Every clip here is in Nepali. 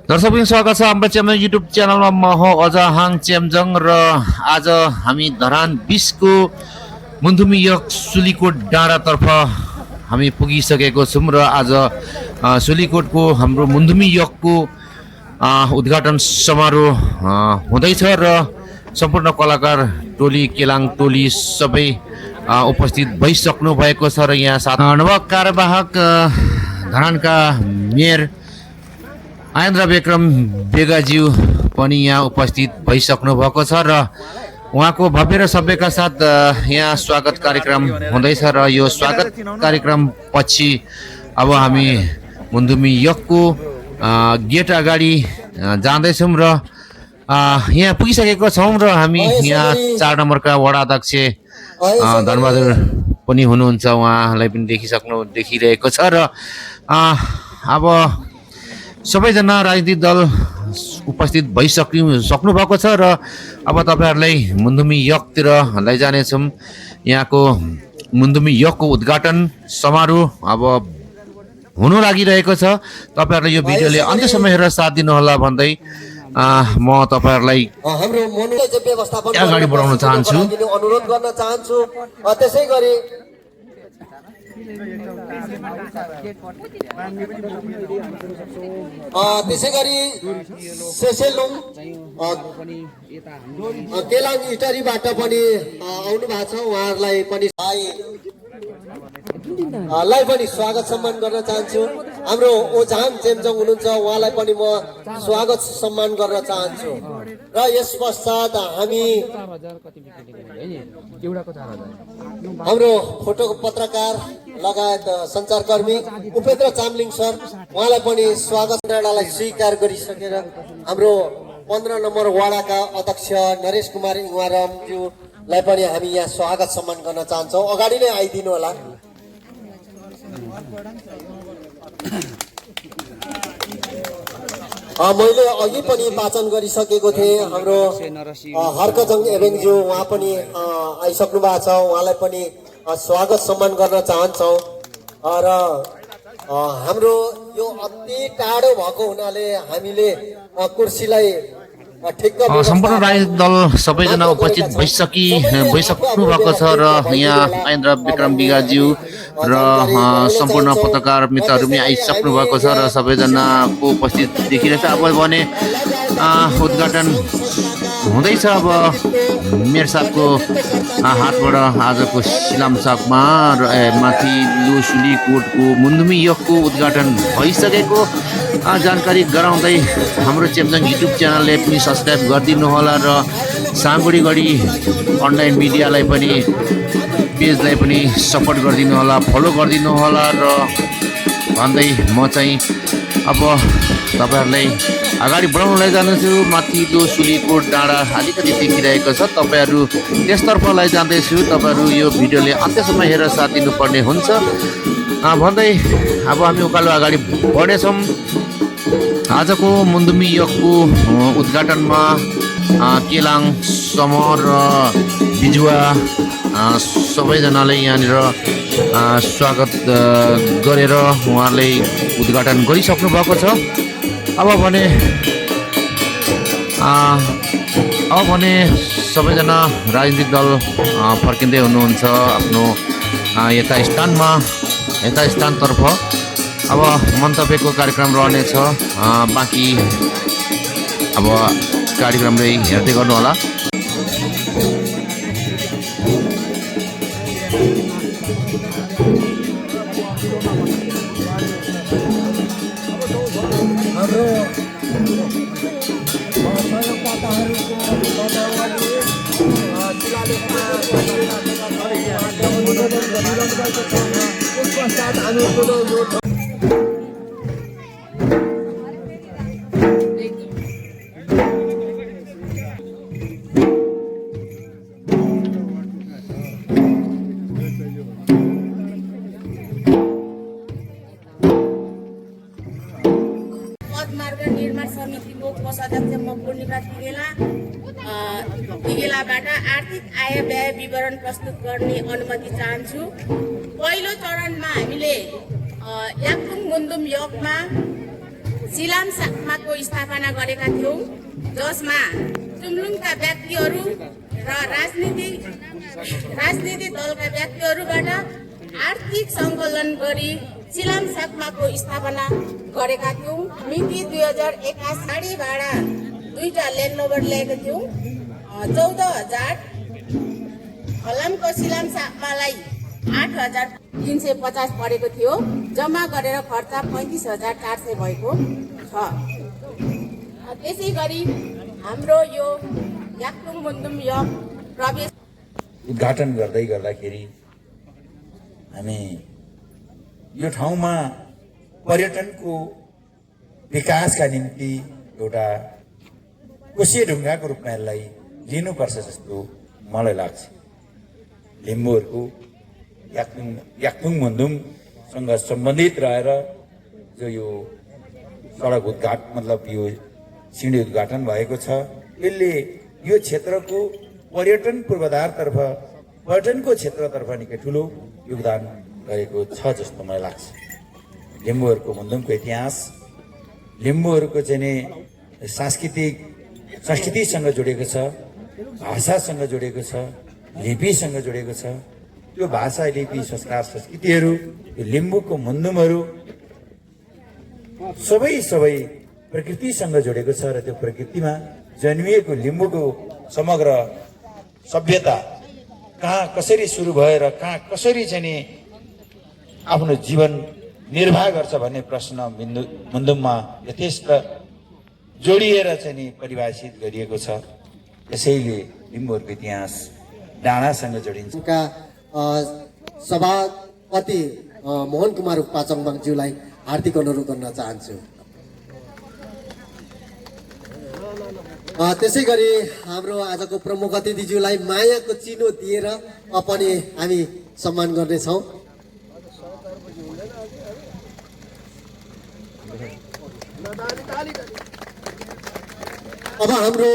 दर्शकबिन स्वागत छ हाम्रो च्यानल युट्युब च्यानलमा म हो अजहाङ चेम्जङ र आज हामी धरान 20 को मुन्धुमी यक सुलीकोट डाँडातर्फ हामी पुगिसकेको छौँ र आज सुलीकोटको हाम्रो मुन्धुमी यकको उद्घाटन समारोह हुँदैछ र सम्पूर्ण कलाकार टोली केलाङ टोली सबै उपस्थित भइसक्नु भएको छ र यहाँ साथ नवकार्यवाहक धरानका मेयर आयन्द्र विक्रम बेगाज्यू पनि यहाँ उपस्थित भइसक्नु भएको छ र उहाँको भव्य र सभ्यका साथ यहाँ स्वागत कार्यक्रम हुँदैछ र यो स्वागत कार्यक्रम पछि अब हामी मुन्धुमी यकको गेट अगाडि जाँदैछौँ र यहाँ पुगिसकेको छौँ र हामी यहाँ 4 नम्बरका वडा अध्यक्ष धनबहादुर पनि हुनुहुन्छ, उहाँलाई पनि देखिरहेको छ र अब सबैजना राजनीतिक दल उपस्थित भइसक्नु भएको छ र अब तपाईहरुलाई मुन्धुमी यकतिर लैजानेछौँ। यहाँको मुन्धुमी यकको उद्घाटन समारोह अब हुनु लागिरहेको छ। तपाईहरुले यो भिडियोले अन्त्यसम्म हेरेर साथ दिनुहोला भन्दै म तपाईहरुलाई हाम्रो मनोरञ्जन व्यवस्थापन अगाडि बढाउन चाहन्छु। अनुरोध गर्न चाहन्छु। त्यसैगरी सेसेलुङ केलाङ इटरीबाट पनि आउनु भएको छ, उहाँहरूलाई पनि पनि स्वागत सम्मान गर्न चाहन्छु। हाम्रो ओझाङ चेम्जङ हुनुहुन्छ, उहाँलाई पनि म स्वागत सम्मान गर्न चाहन्छु। र यस पश्चात हामी हाम्रो फोटो पत्रकार लगायत सञ्चारकर्मी उपेन्द्र चामलिङ सर, उहाँलाई पनि स्वागत डाँडालाई स्वीकार गरिसकेर हाम्रो 15 नम्बर वाडाका अध्यक्ष नरेश कुमार इङवारमज्यूलाई पनि हामी यहाँ स्वागत सम्मान गर्न चाहन्छौँ। अगाडि नै आइदिनु होला। मैले अघि पनि वाचन गरिसकेको थिएँ, हाम्रो हर्कजङ एभेन्ज्यू उहाँ पनि आइसक्नु भएको छ, उहाँलाई पनि स्वागत सम्मान गर्न चाहन्छौँ। र हाम्रो यो अति टाढो भएको हुनाले हामीले कुर्सीलाई सम्पूर्ण राजनीतिक दल सबैजना उपस्थित भइसक्नु भएको छ र यहाँ आयन्द्र विक्रम बेगाज्यू र सम्पूर्ण पत्रकार मित्रहरू पनि आइसक्नु भएको छ र सबैजनाको उपस्थित देखिरहेछ। अब भने उद्घाटन हुँदैछ। अब मेयर साहबको हातबाट आजको सिलाम सागमा माथिल्लो सुलीकोटको मुन्धुमी यकको उद्घाटन भइसकेको जानकारी गराउँदै हाम्रो चेम्जङ युट्युब च्यानलले पनि सब्सक्राइब गरिदिनु होला र साँगुडीगढी अनलाइन मिडियालाई पनि पेजलाई पनि सपोर्ट गरिदिनु होला, फलो गरिदिनु होला र भन्दै म चाहिँ अब तपाईहरुलाई अगाडि बढाउन लैजान्छु। माथिल्लो सुलीकोट डाँडा अलिकति देखिरहेको छ, तपाईहरु त्यसतर्फ लैजाँदैछु। तपाईहरु यो भिडियोले अन्त्यसम्म हेरेर साथ दिनुपर्ने हुन्छ भन्दै अब हामी उकालो अगाडि बढ्नेछौँ। आजको मुन्धुमी यकको उद्घाटनमा केलाङ समर र बिजुवा सबैजनाले यहाँनिर स्वागत गरेर उहाँले उद्घाटन गरिसक्नु भएको छ। अब भने सबैजना राजनीतिक दल फर्किँदै हुनुहुन्छ आफ्नो यता स्थानतर्फ। अब मन्तव्यको कार्यक्रम रहनेछ, बाँकी अब कार्यक्रमले हेर्दै गर्नु होला। बाट आर्थिक आय व्यय विवरण प्रस्तुत गर्ने अनुमति चाहन्छु। पहिलो चरणमा हामीले याक्थुङ मुन्धुम यकमा सिलाम साक्माको स्थापना गरेका थियौँ, जसमा चुम्लुङका व्यक्तिहरू र राजनीतिक दलका व्यक्तिहरूबाट आर्थिक सङ्कलन गरी सिलाम साक्माको स्थापना गरेका थियौँ। मिति 2021 गाडी भाडा 2टा ल्यान्ड रोभर ल्याएका थियौँ। 14,000 फलामको सिलाम साक्मालाई 8,350 परेको थियो। जम्मा गरेर खर्च 35,400 भएको छ। त्यसै गरी हाम्रो यो याक्लुङ मुन्दुम यक प्रवेश उद्घाटन गर्दाखेरि हामी यो ठाउँमा पर्यटनको विकासका निम्ति एउटा कोसे ढुङ्गाको रूपमा यसलाई लिनुपर्छ जस्तो मलाई लाग्छ। लिम्बूहरूको याक्लुङ मुन्दुमसँग सम्बन्धित रहेर जो यो सडक मतलब यो सिँढी उद्घाटन भएको छ, यसले यो क्षेत्रको पर्यटन पूर्वाधारतर्फ पर्यटनको क्षेत्रतर्फ निकै ठुलो योगदान गरेको छ जस्तो मलाई लाग्छ। लिम्बूहरूको मुन्दुमको इतिहास, लिम्बूहरूको चाहिँ संस्कृतिसँग जोडिएको छ, भाषासँग जोडिएको छ, लिपिसँग जोडिएको छ। त्यो भाषा, लिपि, संस्कार, संस्कृतिहरू, यो लिम्बूको मुन्दुमहरू सबै प्रकृतिसँग जोडेको छ र त्यो प्रकृतिमा जन्मिएको लिम्बूको समग्र सभ्यता कहाँ कसरी सुरु भएर कहाँ कसरी चाहिँ आफ्नो जीवन निर्वाह गर्छ भन्ने प्रश्न मुन्दुममा यथेष्ट जोडिएर चाहिँ परिभाषित गरिएको छ। त्यसैले लिम्बूहरूको इतिहास डाँडासँग जोडिन्छ। सभापति मोहन कुमार पाचङबाङज्यूलाई हार्दिक अनुरोध गर्न चाहन्छु। त्यसै गरी हाम्रो आजको प्रमुख अतिथिज्यूलाई मायाको चिनो दिएर पनि हामी सम्मान गर्नेछौँ। अब हाम्रो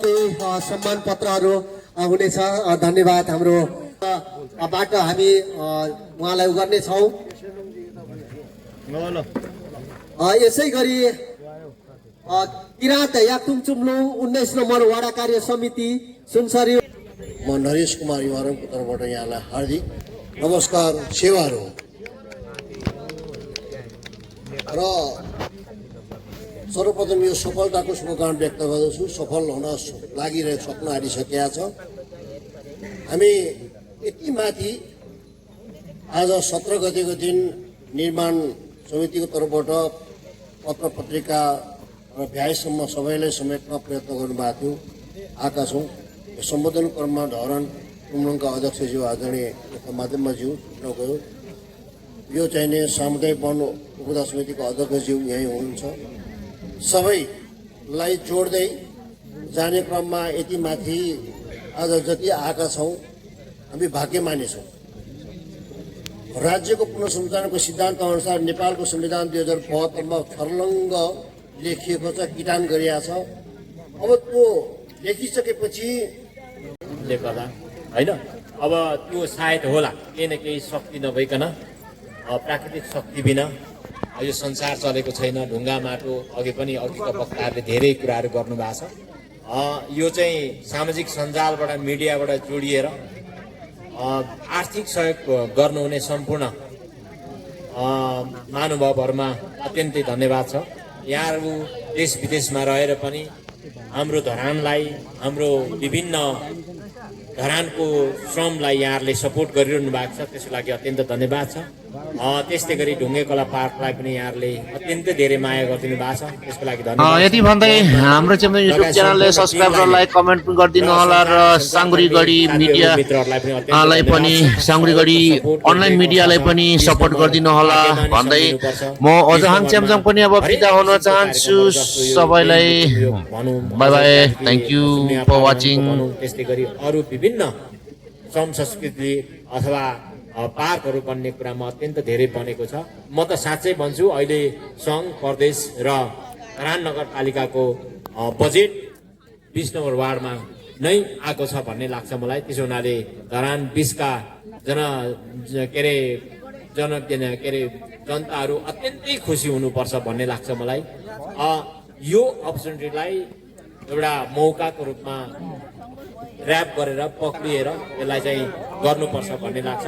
केही सम्मान पत्रहरू हुनेछ। धन्यवाद। हाम्रो बाट हामी उहाँलाई गर्नेछौँ। यसै गरी किराँत याक्लुङ चुम्लुङ 19 नम्बर वडा कार्य समिति सुनसरी, म नरेश कुमार युवारङको तर्फबाट यहाँलाई हार्दिक नमस्कार सेवाहरू र सर्वप्रथम यो सफलताको शुभकामना व्यक्त गर्दछु। सफल हुन लागिरहेको सक्न आँटिसकेका छ। हामी यति माथि आज 17 गतेको दिन निर्माण समितिको तर्फबाट पत्र पत्रिका र भ्याएसम्म सबैलाई समेट्न प्रयत्न गर्नुभएको थियो, आएका छौँ। सम्बोधन क्रममा धरान चुम्लुङका अध्यक्षज्यू आदरणीय माध्यमज्यू गयो। यो चाहिने सामुदायिक वन उपदा समितिको अध्यक्षज्यू यहीँ हुनुहुन्छ। सबैलाई जोड्दै जाने क्रममा यति माथि आज जति आएका छौँ हामी भाग्यमानी छौँ। राज्यको पुनर्संरचनाको सिद्धान्त अनुसार नेपालको संविधान 2072 छर्लङ्ग लेखिएको छ, किटान गरिएको छ। अब त्यो लेखिसकेपछि गर्दा होइन, अब त्यो सायद होला केही न केही शक्ति नभइकन, प्राकृतिक शक्ति बिना यो संसार चलेको छैन। ढुङ्गा माटो अघिका वक्ताहरूले धेरै कुराहरू गर्नुभएको छ। यो चाहिँ सामाजिक सञ्जालबाट मिडियाबाट जोडिएर आर्थिक सहयोग गर्नुहुने सम्पूर्ण महानुभावहरूमा अत्यन्तै धन्यवाद छ। यहाँहरू देश विदेशमा रहेर पनि हाम्रो धरानलाई, हाम्रो विभिन्न धरानको श्रमलाई यहाँहरूले सपोर्ट गरिरहनु भएको छ, त्यसको लागि अत्यन्त धन्यवाद छ। त्यस्तै गरी ढुङ्गे कला पार्कलाई पनि यहाँहरूले अत्यन्तै धेरै माया गरिदिनु भएको छ, त्यसको लागि धन्यवाद। यति भन्दै हाम्रो चाहिँ युट्युब च्यानलले सब्सक्राइब र लाइक कमेन्ट पनि गरिदिनु होला र साङ्गुरीगढी मिडियालाई पनि, साङ्गुरीगढी अनलाइन मिडियालाई पनि सपोर्ट गरिदिनु होला भन्दै म अजहाङ च्याम्जङ पनि अब बिदा हुन चाहन्छु। सबैलाई bye bye, thank you for watching. त्यस्तै गरी अरू विभिन्न श्रम संस्कृति अथवा पार्कहरू बन्ने कुरामा अत्यन्त धेरै बनेको छ। म त साँच्चै भन्छु, अहिले सङ्घ प्रदेश र धरान नगरपालिकाको बजेट 20 नम्बर वार्डमा नै आएको छ भन्ने लाग्छ मलाई। त्यसो हुनाले धरान 20 का जनताहरू अत्यन्तै खुसी हुनुपर्छ भन्ने लाग्छ मलाई। यो अपर्च्युनिटीलाई एउटा मौकाको रूपमा ऱ्याप गरेर पक्रिएर यसलाई चाहिँ गर्नुपर्छ भन्ने लाग्छ।